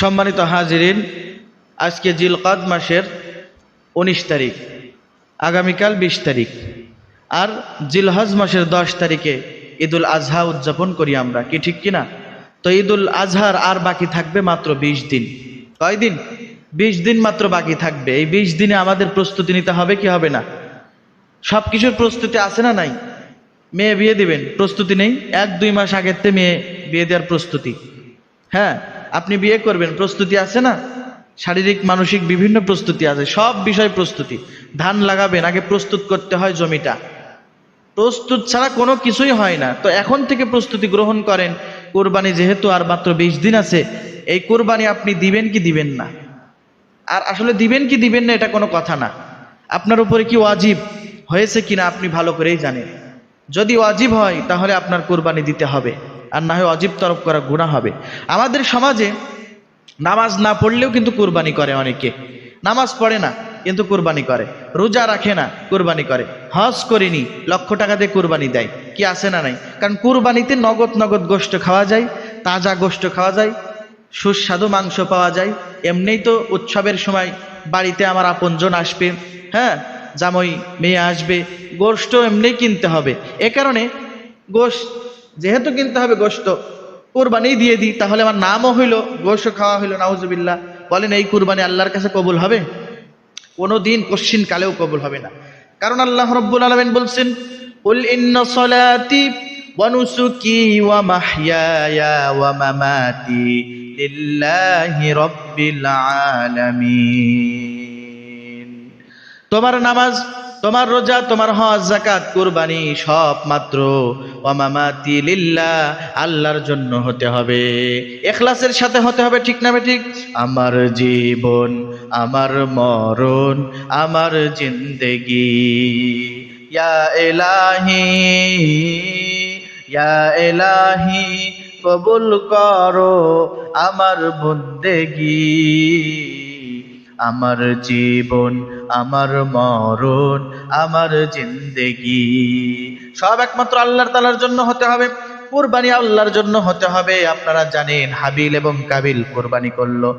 সম্মানিত হাজিরিন, আজকে জিলকাদ মাসের 19 তারিখ, আগামীকাল 20 তারিখ, আর জিলহজ মাসের 10 তারিখে ঈদুল আজহা উদযাপন করি আমরা, কি ঠিক কিনা? তো ঈদুল আজহার আর বাকি থাকবে মাত্র 20 দিন। কয় দিন? 20 দিন মাত্র বাকি থাকবে। এই 20 দিনে আমাদের প্রস্তুতি নিতে হবে কি হবে না? সব কিছুর প্রস্তুতি আছে না নাই? মেয়ে বিয়ে দিবেন, প্রস্তুতি নেই? 1-2 মাস আগের থেকে মেয়ে বিয়ে দেওয়ার প্রস্তুতি। হ্যাঁ, আপনি বিয়ে করবেন, প্রস্তুতি আছে না? শারীরিক মানসিক বিভিন্ন প্রস্তুতি আছে, সব বিষয় প্রস্তুতি। ধান লাগাবেন, আগে প্রস্তুত করতে হয় জমিটা, প্রস্তুত ছাড়া কোনো কিছুই হয় না। তো এখন থেকে প্রস্তুতি গ্রহণ করেন। কোরবানি যেহেতু আর মাত্র 20 দিন আছে, এই কোরবানি আপনি দিবেন কি দিবেন না? আর আসলে দিবেন কি দিবেন না এটা কোনো কথা না, আপনার উপরে কি ওয়াজিব হয়েছে কিনা আপনি ভালো করেই জানেন। যদি ওয়াজিব হয় তাহলে আপনার কোরবানি দিতে হবে, আর না হয় ওয়াজিব তরফ করা গুনাহ হবে। আমাদের সমাজে নামাজ না পড়লেও কিন্তু কোরবানি করে অনেকে। নামাজ পড়ে না কিন্তু কোরবানি করে, রোজা রাখে না কোরবানি করে, হজ করেনি লক্ষ টাকা দিয়ে কোরবানি দেয়। কি আছে না নাই? কারণ কোরবানিতে নগদ নগদ গোশত খাওয়া যায়, তাজা গোশত খাওয়া যায়, সুস্বাদু মাংস পাওয়া যায়। এমনিই তো উৎসবের সময় বাড়িতে আমার আপনজন আসবে, হ্যাঁ, জামাই মেয়ে আসবে, গোশত এমনি কিনতে হবে। এ কারণে গোশত যেহেতু কিনতে হবে, গোশত কোরবানি দিয়ে দিই, তাহলে আমার নামও হইলো, গোশত খাওয়া হইলো। নাউজুবিল্লাহ। বলেন এই কোরবানি আল্লাহর কাছে কবুল হবে? কোনোদিন কশ্চিন কালেও কবুল হবে না। কারণ আল্লাহ রাব্বুল আলামিন বলছেন, কুল ইন্না সলাতি ওয়া নুসুকি ওয়া মাহইয়ায়া ওয়া মামাতি লিল্লাহি রাব্বিল আলামিন। তোমার নামাজ, তোমার রোজা, তোমার হজ, যাকাত, কুরবানি সব মাত্র ওয়া মামাতি লিল্লাহ, আল্লাহর জন্য হতে হবে, ইখলাসের সাথে হতে হবে, ঠিক না ঠিক? আমার জীবন, আমার মরণ, আমার জিন্দেগি, ইয়া ইলাহি, ইয়া ইলাহি কবুল করো আমার বন্দেগি, আমার জীবন, আমার মরণ, আমার জিন্দেগি সব একমাত্র আল্লাহ তাআলার জন্য হতে হবে। কুরবানি আল্লাহর জন্য হতে হবে। আপনারা জানেন হাবিল এবং কাবিল কোরবানি করলো।